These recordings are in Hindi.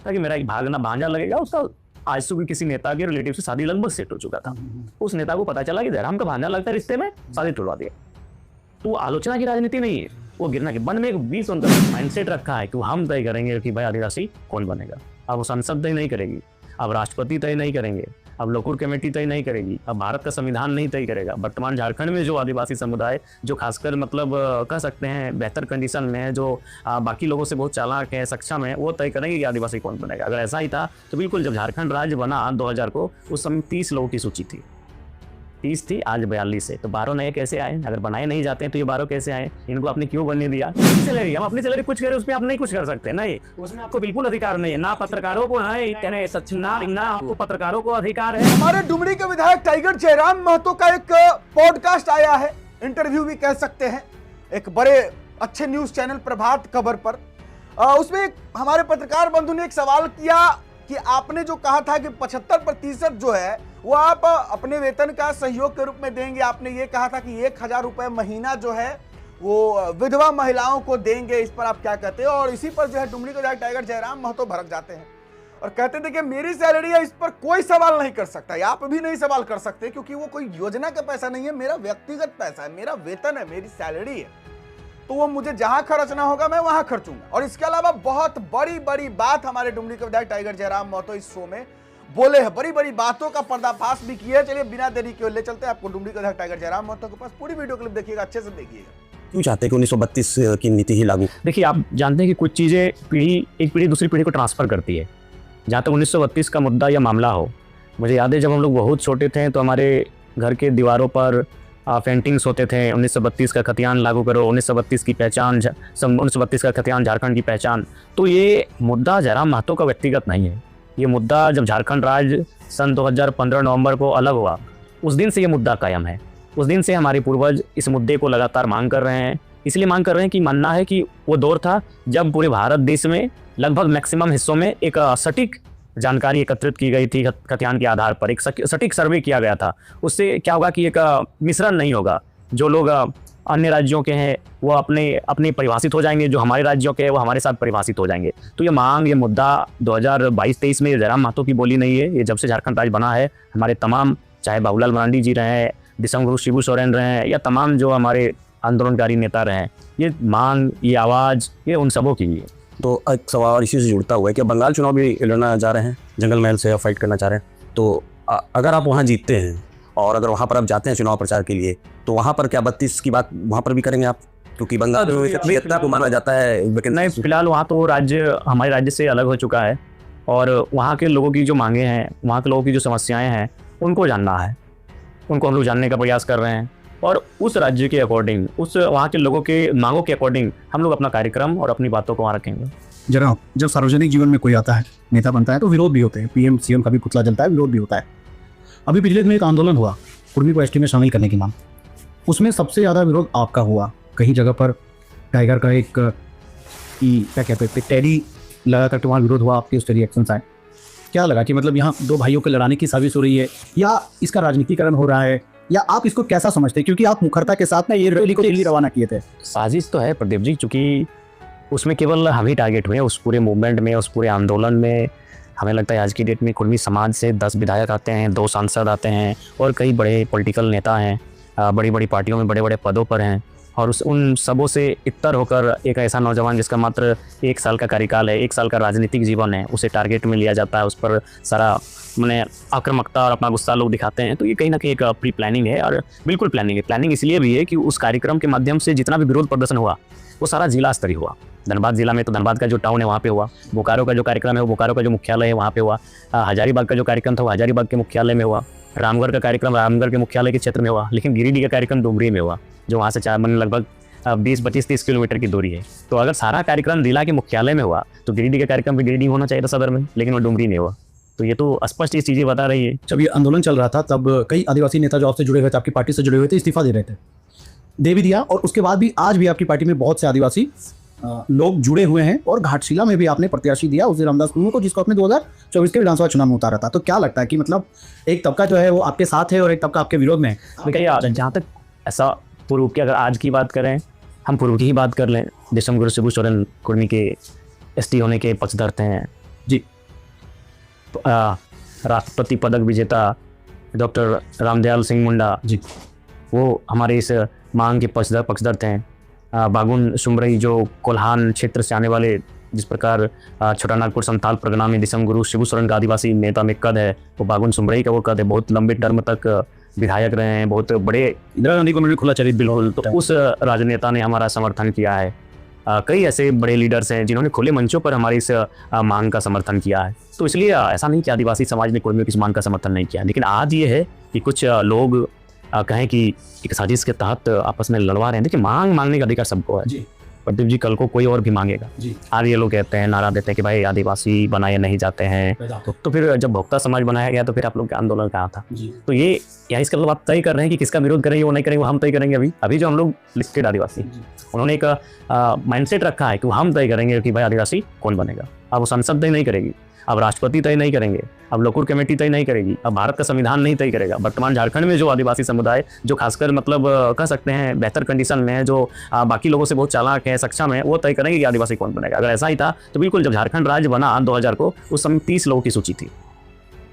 था कि मेरा एक भागना भांजा लगेगा, उसका आजसू के किसी नेता के रिलेटिव से शादी लगभग सेट हो चुका था। उस नेता को पता चला कि जयराम का भांजा लगता है रिश्ते में, शादी तोड़वा दिया। तो आलोचना की राजनीति नहीं है, वो गिरना के मन में एक 20 उनका माइंडसेट रखा है कि हम तय करेंगे कि भाई आदिवासी कौन बनेगा। अब वो संसद तय नहीं करेगी, अब राष्ट्रपति तय नहीं करेंगे, अब लोकूर कमेटी तय नहीं करेगी, अब भारत का संविधान नहीं तय करेगा। वर्तमान झारखंड में जो आदिवासी समुदाय जो खासकर मतलब कह सकते हैं बेहतर कंडीशन में है, जो बाकी लोगों से बहुत चालाक है, सक्षम है, वो तय करेंगे कि आदिवासी कौन बनेगा। अगर ऐसा ही था तो बिल्कुल जब झारखंड राज्य बना 2000 को, उस समय 30 लोगों की सूची थी, 30 थी, आज 42 है। तो 12 नए कैसे आए? अगर बनाए नहीं जाते हैं तो ये 12 कैसे आए? इनको आपने क्यों बनने दिया? सैलरी हम अपनी सैलरी कुछ करें, उसमें आप नहीं कुछ कर सकते। नहीं, उसमें आपको बिल्कुल अधिकार नहीं है, ना पत्रकारों को है सच, ना आपको पत्रकारों को अधिकार है। हमारे डुमरी के विधायक टाइगर जयराम महतो का एक पॉडकास्ट आया है, इंटरव्यू भी कह सकते हैं, एक बड़े अच्छे न्यूज चैनल प्रभात खबर पर। उसमें हमारे पत्रकार बंधु ने एक सवाल किया कि आपने जो कहा था कि 75% जो है वो आप अपने वेतन का सहयोग के रूप में देंगे। आपने ये कहा था कि 1000 रुपए महीना जो है वो विधवा महिलाओं को देंगे, इस पर आप क्या कहते हैं? और इसी पर जो है डुमरी के विधायक टाइगर जयराम महतो भड़क जाते हैं और कहते थे कि मेरी सैलरी है, इस पर कोई सवाल नहीं कर सकता, आप भी नहीं सवाल कर सकते, क्योंकि वो कोई योजना का पैसा नहीं है, मेरा व्यक्तिगत पैसा है, मेरा वेतन है, मेरी सैलरी है, तो वो मुझे जहां खर्चना होगा मैं वहां खर्चूंगा। और इसके अलावा बहुत बड़ी बड़ी बात हमारे डुमरी के विधायक टाइगर जयराम महतो इस शो में बोले हैं, बड़ी बड़ी बातों का पर्दाफाश भी किया है। चलिए बिना देरी के ले चलते हैं आपको डुमरी के विधायक टाइगर जयराम महतो के पास। पूरी वीडियो क्लिप देखिएगा, अच्छे से देखिएगा। क्यों चाहते हैं कि 1932 की नीति ही लागू? देखिए, आप जानते हैं कि कुछ चीज़ें एक पीढ़ी दूसरी पीढ़ी को ट्रांसफर करती है। जहाँ तक 1932 का मुद्दा या मामला हो, मुझे याद है जब हम लोग बहुत छोटे थे तो हमारे घर के दीवारों पर पेंटिंग्स होते थे, 1932 का खतियान लागू करो, 1932 की पहचान, 1932 का खतियान झारखंड की पहचान। तो ये मुद्दा जयराम महतो का व्यक्तिगत नहीं है। ये मुद्दा जब झारखंड राज्य सन 2015 नवंबर को अलग हुआ, उस दिन से ये मुद्दा कायम है। उस दिन से हमारे पूर्वज इस मुद्दे को लगातार मांग कर रहे हैं। इसलिए मांग कर रहे हैं कि मानना है कि वो दौर था जब पूरे भारत देश में लगभग मैक्सिमम हिस्सों में एक सटीक जानकारी एकत्रित की गई थी, खतियान के आधार पर एक सटीक सर्वे किया गया था। उससे क्या होगा कि एक मिश्रण नहीं होगा, जो लोग अन्य राज्यों के हैं वो अपने परिभाषित हो जाएंगे, जो हमारे राज्यों के हैं वो हमारे साथ परिभाषित हो जाएंगे। तो ये मांग, ये मुद्दा 2022-23 में जयराम महतो की बोली नहीं है। ये जब से झारखंड राज्य बना है, हमारे तमाम, चाहे बाबूलाल मरांडी जी रहे हैं, दिसंगुरु शिबू सोरेन रहे हैं, या तमाम जो हमारे आंदोलनकारी नेता रहे हैं, ये मांग, ये आवाज़, ये उन सबों की है। तो एक सवाल इसी से जुड़ता हुआ है कि बंगाल चुनाव भी लड़ना जा रहे हैं, जंगल महल से फाइट करना चाह रहे हैं, तो अगर आप वहाँ जीतते हैं और अगर वहाँ पर आप जाते हैं चुनाव प्रचार के लिए, तो वहाँ पर क्या 32 की बात वहाँ पर भी करेंगे आप? क्योंकि बंगाल को माना जाता है। नहीं, फिलहाल वहाँ तो राज्य हमारे राज्य से अलग हो चुका है और वहाँ के लोगों की जो मांगे हैं, वहाँ के लोगों की जो समस्याएं हैं, उनको जानना है, उनको हम लोग जानने का प्रयास कर रहे हैं और उस राज्य के अकॉर्डिंग, उस वहाँ के लोगों के मांगों के अकॉर्डिंग हम लोग अपना कार्यक्रम और अपनी बातों को वहाँ रखेंगे। जरा जब सार्वजनिक जीवन में कोई आता है, नेता बनता है, तो विरोध भी होते हैं, पीएम सीएम का भी पुतला जलता है, विरोध भी होता है। अभी पिछले दिन एक आंदोलन हुआ कुर्मी को एसटी में शामिल करने की मांग, उसमें सबसे ज़्यादा विरोध आपका हुआ। कहीं जगह पर टाइगर का एक क्या कहते हैं टैली लगा करके वहाँ विरोध हुआ, आपके उस रिएक्शन आए? क्या लगा कि मतलब यहाँ दो भाइयों को लड़ाने की साजिश हो रही है या इसका राजनीतिकरण हो रहा है, या आप इसको कैसा समझते हैं? क्योंकि आप मुखरता के साथ ना ये रैली को दिल्ली रवाना किए थे। साजिश तो है प्रदीप जी, चूँकि उसमें केवल हम ही टारगेट हुए, उस पूरे मूवमेंट में, उस पूरे आंदोलन में हमें लगता है आज की डेट में कुर्मी समाज से 10 विधायक आते हैं, 2 सांसद आते हैं और कई बड़े पॉलिटिकल नेता हैं, बड़ी बड़ी पार्टियों में बड़े बड़े पदों पर हैं। और उन सबों से इतर होकर एक ऐसा नौजवान जिसका मात्र 1 साल का कार्यकाल है, 1 साल का राजनीतिक जीवन है, उसे टारगेट में लिया जाता है, उस पर सारा मैंने आक्रामकता और अपना गुस्सा लोग दिखाते हैं। तो ये कहीं ना कहीं एक प्री प्लानिंग है और बिल्कुल प्लानिंग है। प्लानिंग इसलिए भी है कि उस कार्यक्रम के माध्यम से जितना भी विरोध प्रदर्शन हुआ वो सारा जिला स्तरीय हुआ। धनबाद जिला में तो धनबाद का जो टाउन है वहाँ पे हुआ, बोकारो का जो कार्यक्रम है वो बोकारो का जो मुख्यालय है वहाँ पे हुआ, हजारीबाग का जो कार्यक्रम था वो हजारीबाग के मुख्यालय में हुआ, रामगढ़ का कार्यक्रम रामगढ़ के मुख्यालय के क्षेत्र में हुआ, लेकिन गिरिडीह का कार्यक्रम डुमरी में हुआ, जो वहाँ से लगभग 20-25-30 किलोमीटर की दूरी है। तो अगर सारा कार्यक्रम जिला के मुख्यालय में हुआ तो गिरिडीह का कार्यक्रम भी गिरिडीह होना चाहिए था सदर में, लेकिन वो डुमरी में हुआ। तो ये तो स्पष्ट ये चीज़ें बता रही है। जब ये आंदोलन चल रहा था तब कई आदिवासी नेता जो आपसे जुड़े हुए थे, आपकी पार्टी से जुड़े हुए थे, इस्तीफा दे रहे थे, दे भी दिया, और उसके बाद भी आज भी आपकी पार्टी में बहुत से आदिवासी लोग जुड़े हुए हैं और घाटशिला में भी आपने प्रत्याशी दिया उस रामदास मुर्मू को, जिसको आपने 2024 के विधानसभा चुनाव में उतारा था। तो क्या लगता है कि मतलब एक तबका जो है वो आपके साथ है और एक तबका आपके विरोध में है? जहाँ तक ऐसा पूर्व की अगर आज की बात करें, हम पूर्व की ही बात कर लें, दिसंगुरु शिबू सोरेन कुर्मी के एसटी होने के पक्षधर थे जी, राष्ट्रपति पदक विजेता डॉक्टर रामदयाल सिंह मुंडा जी। वो हमारे इस मांग के पक्षधर थे। बागुन सुमरई जो कोल्हान क्षेत्र से आने वाले, जिस प्रकार छोटा नागपुर संथाल परगना में दिसंग गुरु शिबू सोरेन का आदिवासी नेता में कद है, वो बागुन सुमरई का वो कद है। बहुत लंबे टर्म तक विधायक रहे हैं, बहुत बड़े इंदिरा गांधी को खुला चरित बिल्कुल। तो उस राजनेता ने हमारा समर्थन किया है। कई ऐसे बड़े लीडर्स हैं जिन्होंने खुले मंचों पर हमारी इस मांग का समर्थन किया है। तो इसलिए ऐसा नहीं कि आदिवासी समाज ने कुर्मियों की इस मांग का समर्थन नहीं किया, लेकिन आज ये है कि कुछ लोग कहें कि एक साजिश के तहत आपस में लड़वा रहे हैं। देखिए, मांगने का अधिकार सबको है जी। प्रदीप जी, कल को कोई और भी मांगेगा जी। आज ये लोग कहते हैं, नारा देते हैं कि भाई आदिवासी बनाए नहीं जाते हैं, तो फिर जब भोक्ता समाज बनाया गया तो फिर आप लोग का आंदोलन कहाँ था? तो ये यहाँ इसका मतलब आप तय कर रहे हैं कि किसका विरोध करेंगे, वो नहीं करेंगे, वो हम तय करेंगे। अभी जो हम लोग लिस्टेड आदिवासी, उन्होंने एक माइंडसेट रखा है कि हम तय करेंगे कि भाई आदिवासी कौन बनेगा। अब वो संसद तय नहीं करेगी, अब राष्ट्रपति तय नहीं करेंगे, अब लोकुर कमेटी तय नहीं करेगी, अब भारत का संविधान नहीं तय करेगा। वर्तमान झारखंड में जो आदिवासी समुदाय जो खासकर मतलब कह सकते हैं बेहतर कंडीशन में है, जो बाकी लोगों से बहुत चालाक है, सक्षम है, वो तय करेंगे कि आदिवासी कौन बनेगा। अगर ऐसा ही था तो बिल्कुल, जब झारखंड राज्य बना 2000 को, उस समय 30 लोगों की सूची थी,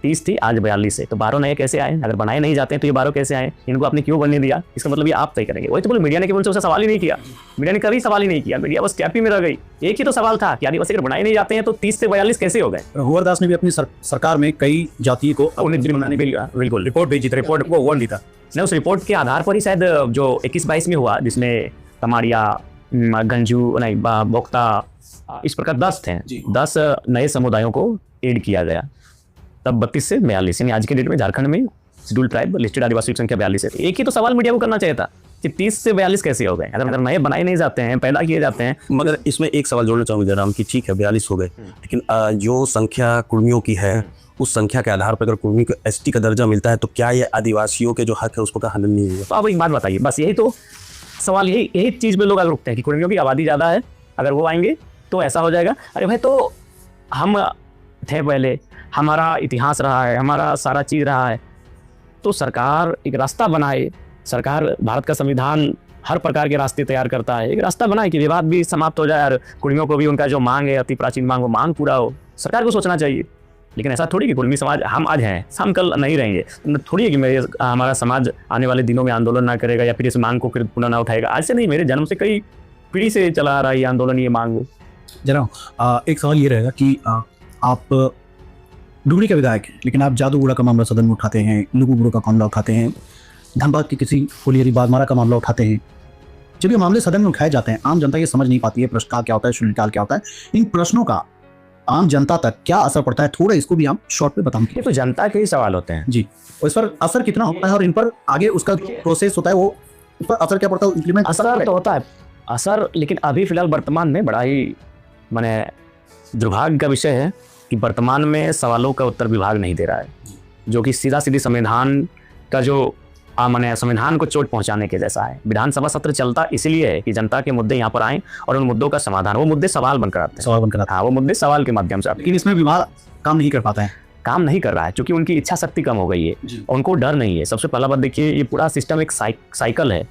30 थी, आज 42 है। तो 12 नए कैसे आए? अगर बनाए नहीं जाते हैं तो ये 12 कैसे आए? इनको आपने क्यों बनने दिया? इसका मतलब ये आप तय करेंगे। वही तो बोले, मीडिया ने केवल से उसका सवाल ही नहीं किया, मीडिया ने कभी सवाल ही नहीं किया, मीडिया बस कैपी में रह गई। एक ही तो सवाल था कि आदिवासी अगर बनाए नहीं जाते हैं तो 30 से 42 कैसे हो गए? हुवर दास ने भी अपनी सरकार में कई जाति को बनाने बिल्कुल रिपोर्ट भेजी थी, रिपोर्ट को वन दी था। नहीं, उस रिपोर्ट के आधार पर ही शायद जो 21-22 में हुआ, जिसमें कमाड़िया, गंजू, नहीं भोक्ता, इस प्रकार 10 थे, 10 नए समुदायों को ऐड किया गया। तब 32 से 42, यानी आज के डेट में झारखंड में शेड्यूल ट्राइब लिस्टेड आदिवासी की संख्या 42 है। एक ही तो सवाल मीडिया को करना चाहिए था कि 30 से 42 कैसे हो गए? अगर नए बनाए नहीं जाते हैं, पैदा किए जाते हैं। मगर इसमें एक सवाल जोड़ना चाहूँगा जयराम कि ठीक है 42 हो गए, लेकिन जो संख्या कुर्मियों की है, उस संख्या के आधार पर अगर कुर्मी को एसटी का दर्जा मिलता है तो क्या ये आदिवासियों के जो हक है उसको का हनन नहीं होगा? तो आप एक बात बताइए, बस यही तो सवाल, यही चीज़ में लोग अगर रुकते हैं कि कुर्मियों की आबादी ज़्यादा है, अगर वो आएंगे तो ऐसा हो जाएगा। अरे भाई, तो हम थे पहले, हमारा इतिहास रहा है, हमारा सारा चीज़ रहा है, तो सरकार एक रास्ता बनाए। सरकार, भारत का संविधान हर प्रकार के रास्ते तैयार करता है, एक रास्ता बनाए कि विवाद भी समाप्त हो जाए और कुर्मियों को भी उनका जो मांग है, अति प्राचीन मांग, वो मांग पूरा हो। सरकार को सोचना चाहिए। लेकिन ऐसा थोड़ी कि कुर्मी समाज हम आज हैं, हम कल नहीं रहेंगे। थोड़ी है कि हमारा समाज आने वाले दिनों में आंदोलन ना करेगा या फिर इस मांग को फिर पुनः ना उठाएगा। आज से नहीं, मेरे जन्म से कई पीढ़ी से चला आ रहा है ये आंदोलन, ये मांग। जरा एक सवाल ये रहेगा कि आप डुमरी के विधायक हैं, लेकिन आप जादूगुड़ा का मामला सदन में उठाते हैं, लुगुबुड़ो का मामला उठाते हैं, धनबाद की किसी फुलियरी बागमारा का मामला उठाते हैं। जब ये मामले सदन में उठाए जाते हैं, आम जनता ये समझ नहीं पाती है प्रश्नकाल क्या होता है, शून्यकाल क्या होता है। इन प्रश्नों का आम जनता तक क्या असर पड़ता है, थोड़ा इसको भी हम शॉर्ट में बताएं। ये तो जनता के ही सवाल होते हैं जी, और इस पर असर कितना होता है और इन पर आगे उसका प्रोसेस होता है, वो उस पर असर क्या पड़ता है, इम्प्लीमेंट असर तो होता है असर। लेकिन अभी फिलहाल वर्तमान में बड़ा ही माने दुर्भाग्य का विषय है कि वर्तमान में सवालों का उत्तर विभाग नहीं दे रहा है, जो कि सीधा सीधी संविधान का जो माने संविधान को चोट पहुंचाने के जैसा है। विधानसभा सत्र चलता इसलिए है कि जनता के मुद्दे यहाँ पर आएं और उन मुद्दों का समाधान, वो मुद्दे सवाल बनकर आते हैं, सवाल बनकर आता है। हाँ, वो मुद्दे सवाल के माध्यम से आते हैं। लेकिन इसमें विभाग काम नहीं कर पाता है, काम नहीं कर रहा है, क्योंकि उनकी इच्छा शक्ति कम हो गई है, उनको डर नहीं है। सबसे पहला बात देखिए, ये पूरा सिस्टम एक साइकिल है।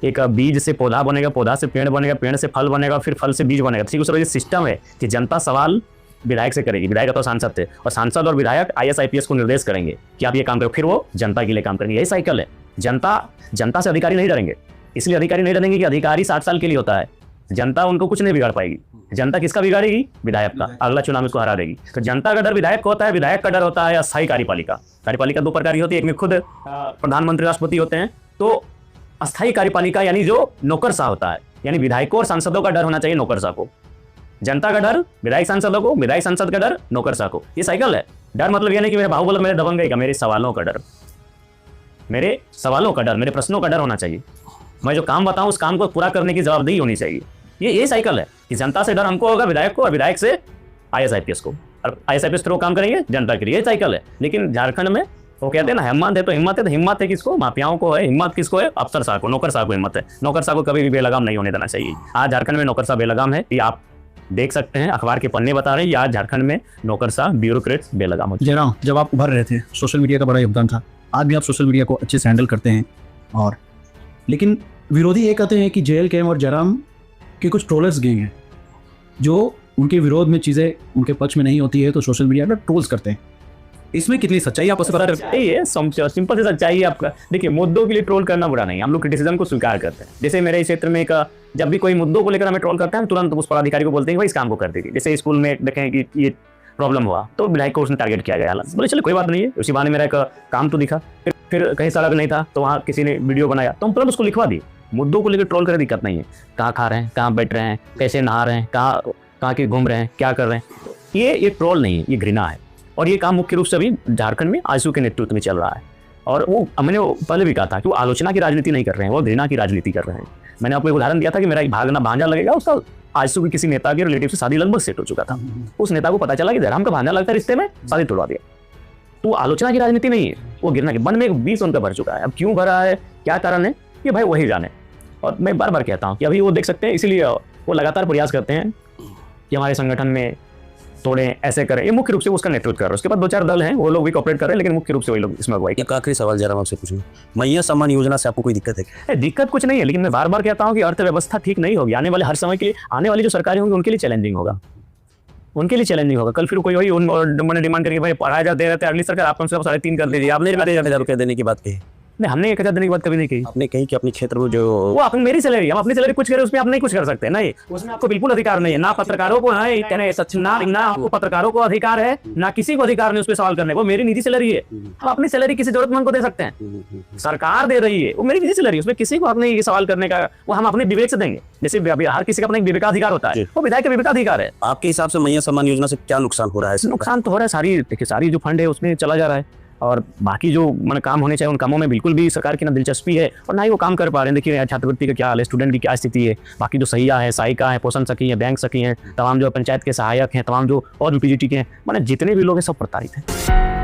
एक बीज से पौधा बनेगा, पौधा से पेड़ बनेगा, पेड़ से फल बनेगा, फिर फल से बीज बनेगा। ठीक उस तरह सिस्टम है कि जनता सवाल विधायक से करेगी, विधायक तो सांसद थे, और सांसद और विधायक IAS IPS को निर्देश करेंगे कि आप ये काम करो, फिर वो जनता के लिए काम करेंगे। यही साइकिल है। जनता से अधिकारी नहीं डरेंगे, इसलिए अधिकारी नहीं डरेंगे कि अधिकारी 60 साल के लिए होता है। जनता उनको कुछ नहीं बिगाड़ पाएगी। जनता किसका बिगाड़ेगी? विधायक का। अगला चुनाव में इसको हरा देगी। तो जनता का डर विधायक को होता है, विधायक का डर होता है अस्थायी कार्यपालिका। कार्यपालिका 2 प्रकार की होती है, एक में खुद प्रधानमंत्री राष्ट्रपति होते हैं, तो अस्थायी कार्यपालिका यानी जो नौकरशाह होता है, यानी विधायकों और सांसदों का डर होना चाहिए नौकरशाह को। जनता का डर विधायक सांसदों को, विधायक सांसद का डर नौकरशाह को। ये साइकिल है। डर मतलब ये नहीं कि मेरे बाहुबल मेरे दबंगई का, मेरे सवालों का डर, मेरे सवालों का डर, मेरे प्रश्नों का डर होना चाहिए। मैं जो काम बताऊं उस काम को पूरा करने की जवाबदेही होनी चाहिए। ये साइकिल है कि जनता से डर हमको होगा, विधायक को, और विधायक से IAS IPS को, और IAS IPS थ्रू काम करेंगे जनता के लिए। ये साइकिल है। लेकिन झारखंड में वो कहते हैं ना, हिम्मत है तो हिम्मत है, तो हिम्मत है किसको? माफियाओं को है। हिम्मत किसको है? अफसरशाह को, नौकरशाह को हिम्मत है। नौकरशाह को कभी भी बेलगाम नहीं होने देना चाहिए। आज झारखंड में नौकरशाह बेलगाम है, ये आप देख सकते हैं, अखबार के पन्ने बता रहे हैं। आज झारखंड में नौकरशाह ब्यूरोक्रेट्स बेलगाम हो। जयराम, जब आप उभर रहे थे, सोशल मीडिया का बड़ा योगदान था। आज भी आप सोशल मीडिया को अच्छे से हैंडल करते हैं, और लेकिन विरोधी ये कहते हैं कि JLKM और जयराम के कुछ ट्रोलर्स गैंग हैं जो उनके विरोध में चीज़ें उनके पक्ष में नहीं होती है तो सोशल मीडिया पर ट्रोल्स करते हैं। इसमें कितनी सच्चाई आप सर यही है, सिंपल से सच्चाई है आपका। देखिए, मुद्दों के लिए ट्रोल करना बुरा नहीं है, हम लोग क्रिटिसिज्म को स्वीकार करते हैं। जैसे मेरे इस क्षेत्र में एक जब भी कोई मुद्दों को लेकर हमें ट्रोल करते हैं, हम तुरंत उस पदाधिकारी को बोलते हैं भाई इस काम को कर दीजिए। जैसे स्कूल में देखें कि ये प्रॉब्लम हुआ तो विधायक को उसने टारगेट किया गया, बोले चलो कोई बात नहीं है, उसी बहाने मेरा एक काम तो दिखा। फिर कहीं सड़क नहीं था तो वहाँ किसी ने वीडियो बनाया तो हम तुरंत उसको लिखवा दिए। मुद्दों को लेकर ट्रोल करें दिक्कत नहीं है, कहाँ खा रहे हैं, कहाँ बैठ रहे हैं, कैसे नहा रहे हैं, कहाँ के घूम रहे हैं, क्या कर रहे हैं, ये ट्रोल नहीं है, ये घृणा है। और ये काम मुख्य रूप से अभी झारखंड में आजसू के नेतृत्व में चल रहा है। और वो मैंने पहले भी कहा था कि वो आलोचना की राजनीति नहीं कर रहे हैं, वो घृणा की राजनीति कर रहे हैं। मैंने आपको एक उदाहरण दिया था कि मेरा एक भांजा लगेगा, उसका आजसू के किसी नेता के रिलेटिव से शादी लगभग सेट हो चुका था। उस नेता को पता चला कि जयराम का भांजा लगता है रिश्ते में, शादी तोड़वा दिया। तो आलोचना की राजनीति नहीं है, वो घृणा की। मन में एक बीज उनका भर चुका है। अब क्यों भरा है, क्या कारण है, ये भाई वही जाने। और मैं बार बार कहता हूँ कि अभी वो देख सकते हैं, इसीलिए वो लगातार प्रयास करते हैं कि हमारे संगठन में तोड़ें, ऐसे करें। ये मुख्य रूप से उसका नेतृत्व कर रहे हैं। उसके बाद 2-4 दल हैं, वो लोग भी कॉपरेट कर रहे हैं, लेकिन मुख्य रूप से वही लोग इसमें अगुवाई। एक आखिरी सवाल जयराम आपसे पूछूं, मैया सम्मान योजना से आपको कोई दिक्कत है क्या? दिक्कत कुछ नहीं है, लेकिन मैं बार बार कहता हूँ कि अर्थव्यवस्था ठीक नहीं होगी। आने वाले हर समय के लिए आने वाली जो सरकारें होंगी उनके लिए चैलेंजिंग होगा, उनके लिए चैलेंजिंग होगा। कल फिर कोई वही मैंने डिमांड करके भाई पढ़ाया जा दे रहे थे, अगली सरकार आप हमसे 3.5 कर दीजिए, आपने 1000 रुपये देने की बात कही। नहीं, हमने 1000 देने की बात कभी नहीं कही। आपने कही कि अपने क्षेत्र में जो वो अपनी मेरी सैलरी, हम अपनी सैलरी कुछ करें उसमें आप नहीं कुछ कर सकते। नहीं, उसमें आपको बिल्कुल अधिकार नहीं है, ना पत्रकारों को है कहने सच, ना आपको पत्रकारों को अधिकार है, ना किसी को अधिकार नहीं उस पर सवाल करने को। मेरी निजी सैलरी है, हम अपनी सैलरी किसी जरूरतमंद को दे सकते हैं, सरकार दे रही है, वो मेरी निजी सैलरी, उसमें किसी को आपने ये सवाल करने का, वो हम अपने विवेक से देंगे। जैसे हर किसी का अपना एक विवेकाधिकार होता है, वो विधायक का विवेकाधिकार है। आपके हिसाब से मैया सम्मान योजना से क्या नुकसान हो रहा है? नुकसान तो हो रहा है, सारी देखिए सारी जो फंड है उसमें चला जा रहा है, और बाकी जो मन काम होने चाहिए उन कामों में बिल्कुल भी सरकार की ना दिलचस्पी है और ना ही वो काम कर पा रहे हैं। देखिए छात्रवृत्ति का क्या हाल है, स्टूडेंट की क्या स्थिति है, बाकी जो सहिया है, सहायिका है, पोषण सखी है, बैंक सखी हैं, तमाम जो पंचायत के सहायक हैं, तमाम जो और भी पीजीटी के हैं, माने जितने भी लोग हैं सब प्रताड़ित हैं।